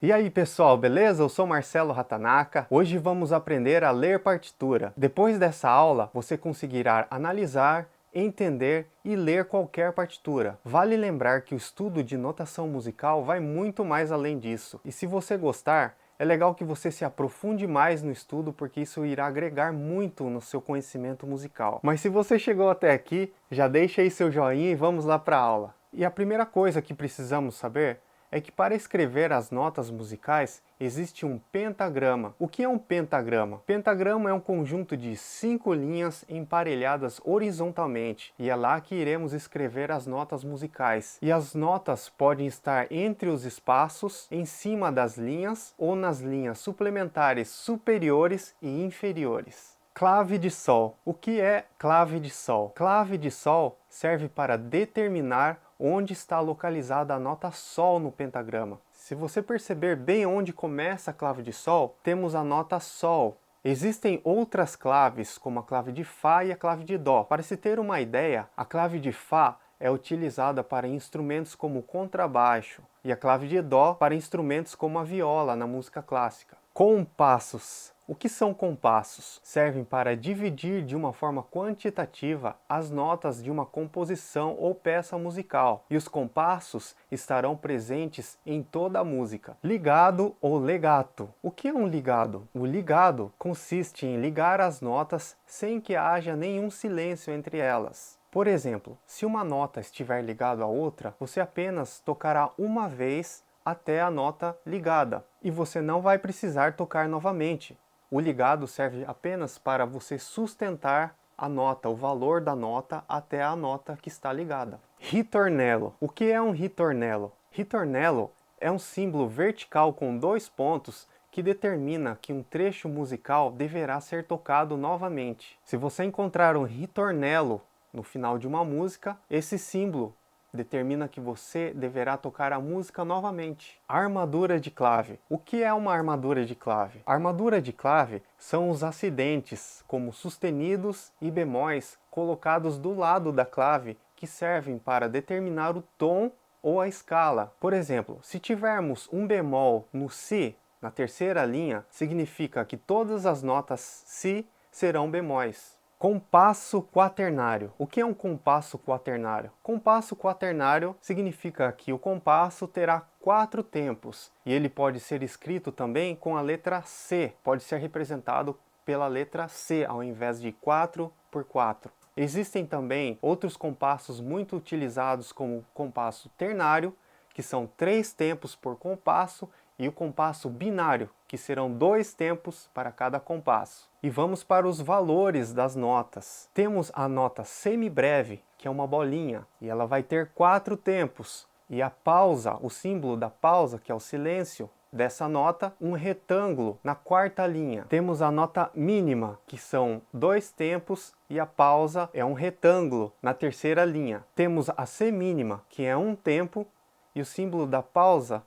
E aí pessoal, beleza? Eu sou Marcelo Ratanaka. Hoje vamos aprender a ler partitura. Depois dessa aula, você conseguirá analisar, entender e ler qualquer partitura. Vale lembrar que o estudo de notação musical vai muito mais além disso. E se você gostar, é legal que você se aprofunde mais no estudo, porque isso irá agregar muito no seu conhecimento musical. Mas se você chegou até aqui, já deixa aí seu joinha e vamos lá para a aula. E a primeira coisa que precisamos saber é que para escrever as notas musicais existe um pentagrama. O que é um pentagrama? Pentagrama é um conjunto de 5 linhas emparelhadas horizontalmente, e é lá que iremos escrever as notas musicais. E as notas podem estar entre os espaços, em cima das linhas ou nas linhas suplementares superiores e inferiores. Clave de Sol. O que é clave de Sol? Clave de Sol serve para determinar onde está localizada a nota Sol no pentagrama. Se você perceber bem onde começa a clave de Sol, temos a nota Sol. Existem outras claves, como a clave de Fá e a clave de Dó. Para se ter uma ideia, a clave de Fá é utilizada para instrumentos como o contrabaixo e a clave de Dó para instrumentos como a viola na música clássica. Compassos. O que são compassos? Servem para dividir de uma forma quantitativa as notas de uma composição ou peça musical, e os compassos estarão presentes em toda a música. Ligado ou legato. O que é um ligado? O ligado consiste em ligar as notas sem que haja nenhum silêncio entre elas. Por exemplo, se uma nota estiver ligada à outra, você apenas tocará uma vez até a nota ligada, e você não vai precisar tocar novamente. O ligado serve apenas para você sustentar a nota, o valor da nota até a nota que está ligada. Ritornello. O que é um ritornello? Ritornello é um símbolo vertical com 2 pontos que determina que um trecho musical deverá ser tocado novamente. Se você encontrar um ritornello no final de uma música, esse símbolo determina que você deverá tocar a música novamente. Armadura de clave. O que é uma armadura de clave? A armadura de clave são os acidentes, como sustenidos e bemóis, colocados do lado da clave, que servem para determinar o tom ou a escala. Por exemplo, se tivermos um bemol no Si, na terceira linha, significa que todas as notas Si serão bemóis. Compasso quaternário. O que é um compasso quaternário? Compasso quaternário significa que o compasso terá 4 tempos, e ele pode ser escrito também com a letra C, pode ser representado pela letra C ao invés de 4 por 4. Existem também outros compassos muito utilizados, como o compasso ternário, que são 3 tempos por compasso, e o compasso binário, que serão 2 tempos para cada compasso. E vamos para os valores das notas. Temos a nota semibreve, que é uma bolinha, e ela vai ter 4 tempos. E a pausa, o símbolo da pausa, que é o silêncio dessa nota, um retângulo na 4ª linha. Temos a nota mínima, que são 2 tempos, e a pausa é um retângulo na 3ª linha. Temos a semínima, que é 1 tempo, e o símbolo da pausa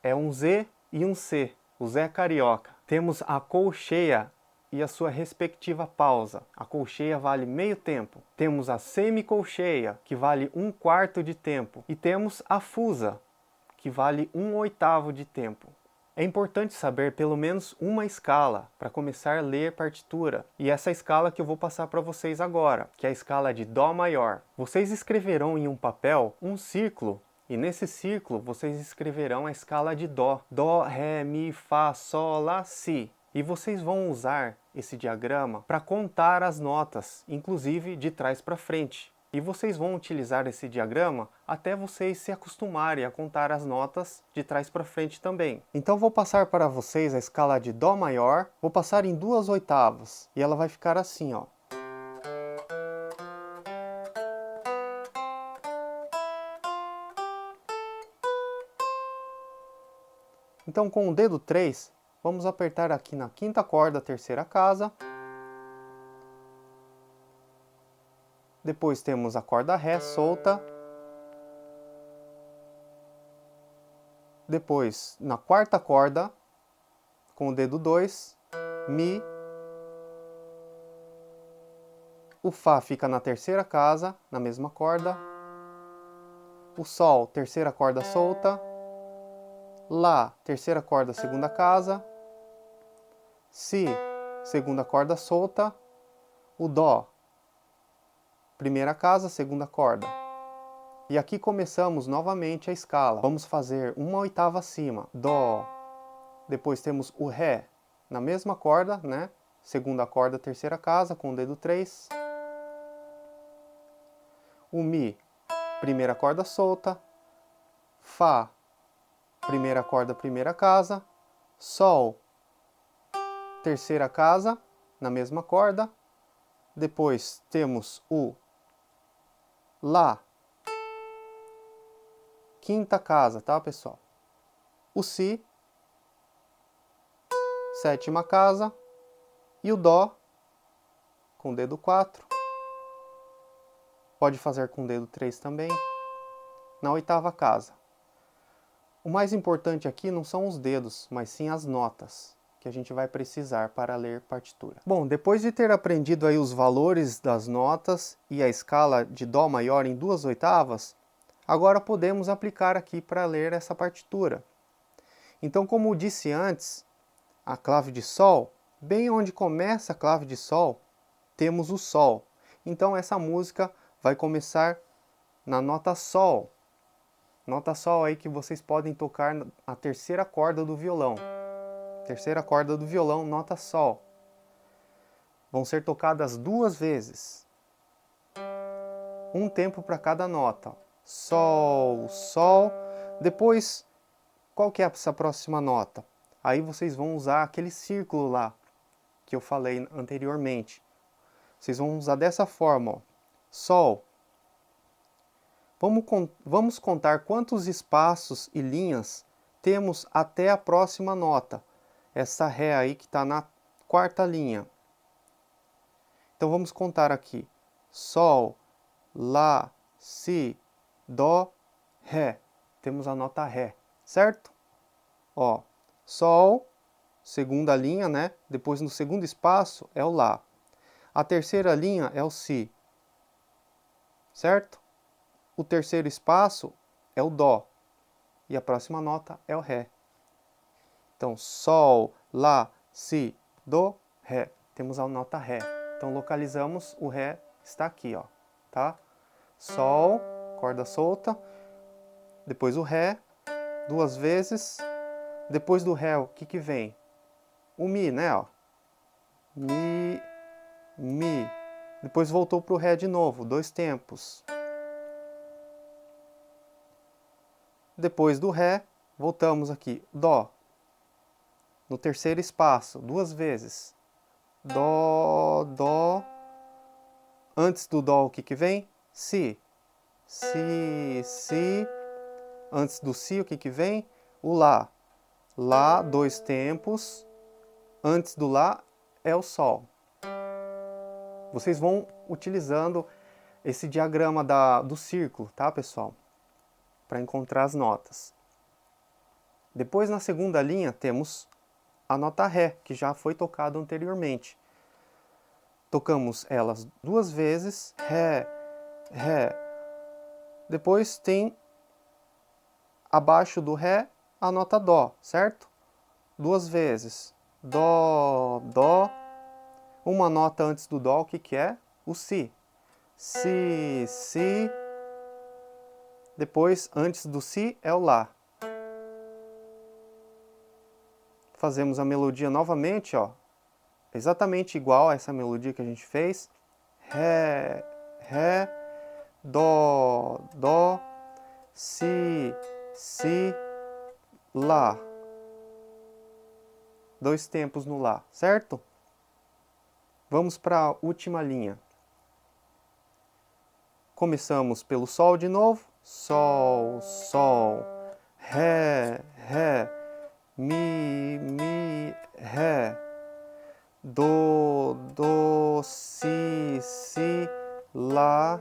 é um Z e um C, o Zé Carioca. Temos a colcheia e a sua respectiva pausa. A colcheia vale meio tempo. Temos a semicolcheia, que vale 1/4 de tempo. E temos a fusa, que vale 1/8 de tempo. É importante saber pelo menos uma escala para começar a ler partitura. E essa escala que eu vou passar para vocês agora, que é a escala de Dó maior. Vocês escreverão em um papel um círculo, e nesse círculo vocês escreverão a escala de Dó. Dó, Ré, Mi, Fá, Sol, Lá, Si. E vocês vão usar esse diagrama para contar as notas, inclusive de trás para frente. E vocês vão utilizar esse diagrama até vocês se acostumarem a contar as notas de trás para frente também. Então vou passar para vocês a escala de Dó maior, vou passar em 2 oitavas, e ela vai ficar assim, ó. Então, com o dedo 3, vamos apertar aqui na 5ª corda, 3ª casa. Depois temos a corda Ré solta. Depois, na 4ª corda, com o dedo 2, Mi. O Fá fica na 3ª casa, na mesma corda. O Sol, 3ª corda solta. Lá, terceira corda, segunda casa. Si, segunda corda solta. O Dó, primeira casa, segunda corda. E aqui começamos novamente a escala. Vamos fazer uma oitava acima. Dó. Depois temos o Ré, na mesma corda, né? Segunda corda, terceira casa, com o dedo 3. O Mi, primeira corda solta. Fá, primeira corda, primeira casa. Sol, terceira casa, na mesma corda. Depois temos o Lá, quinta casa, tá, pessoal? O Si, sétima casa. E o Dó, com o dedo 4. Pode fazer com o dedo 3 também, na oitava casa. O mais importante aqui não são os dedos, mas sim as notas que a gente vai precisar para ler partitura. Bom, depois de ter aprendido aí os valores das notas e a escala de Dó maior em 2 oitavas, agora podemos aplicar aqui para ler essa partitura. Então, como disse antes, a clave de Sol, bem onde começa a clave de Sol, temos o Sol. Então essa música vai começar na nota Sol. Nota Sol aí que vocês podem tocar a terceira corda do violão. Terceira corda do violão, nota Sol. Vão ser tocadas 2 vezes. Um tempo para cada nota. Sol, Sol. Depois, qual que é essa próxima nota? Aí vocês vão usar aquele círculo lá que eu falei anteriormente. Vocês vão usar dessa forma, ó. Sol. Vamos contar quantos espaços e linhas temos até a próxima nota. Essa Ré aí que está na quarta linha. Então vamos contar aqui. Sol, Lá, Si, Dó, Ré. Temos a nota Ré, certo? Ó, Sol, segunda linha, né? Depois no segundo espaço é o Lá. A terceira linha é o Si, certo? O terceiro espaço é o Dó. E a próxima nota é o Ré. Então, Sol, Lá, Si, Dó, Ré. Temos a nota Ré. Então, localizamos, o Ré está aqui, ó, tá? Sol, corda solta. Depois o Ré, 2 vezes. Depois do Ré, o que vem? O Mi, né, ó. Mi, Mi. Depois voltou para o Ré de novo, 2 tempos. Depois do Ré, voltamos aqui, Dó. No terceiro espaço, 2 vezes. Dó, Dó. Antes do Dó, o que vem? Si. Si, Si. Antes do Si, o que vem? O Lá. Lá, 2 tempos. Antes do Lá é o Sol. Vocês vão utilizando esse diagrama do círculo, tá, pessoal? Para encontrar as notas. Depois, na segunda linha, temos a nota Ré, que já foi tocada anteriormente. Tocamos elas 2 vezes, Ré, Ré. Depois tem, abaixo do Ré, a nota Dó, certo? 2 vezes, Dó, Dó. Uma nota antes do Dó, o que é? O Si. Si, Si. Depois, antes do Si, é o Lá. Fazemos a melodia novamente, ó. Exatamente igual a essa melodia que a gente fez. Ré, Ré, Dó, Dó, Si, Si, Lá. 2 tempos no Lá, certo? Vamos para a última linha. Começamos pelo Sol de novo. Sol, Sol, Ré, Ré, Mi, Mi, Ré. Dó, Dó, Si, Si, Lá,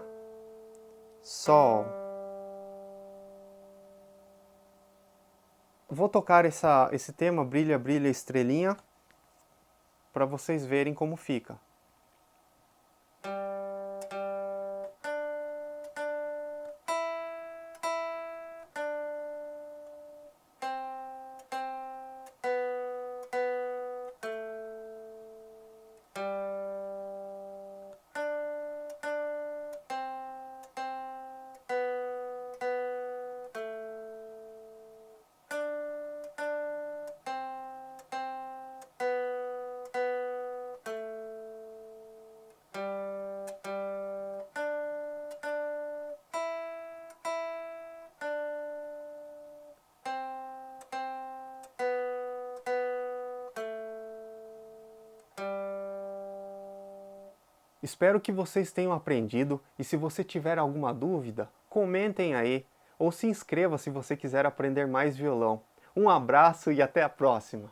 Sol. Vou tocar esse tema Brilha, Brilha, Estrelinha para vocês verem como fica. Espero que vocês tenham aprendido e se você tiver alguma dúvida, comentem aí ou se inscreva se você quiser aprender mais violão. Um abraço e até a próxima!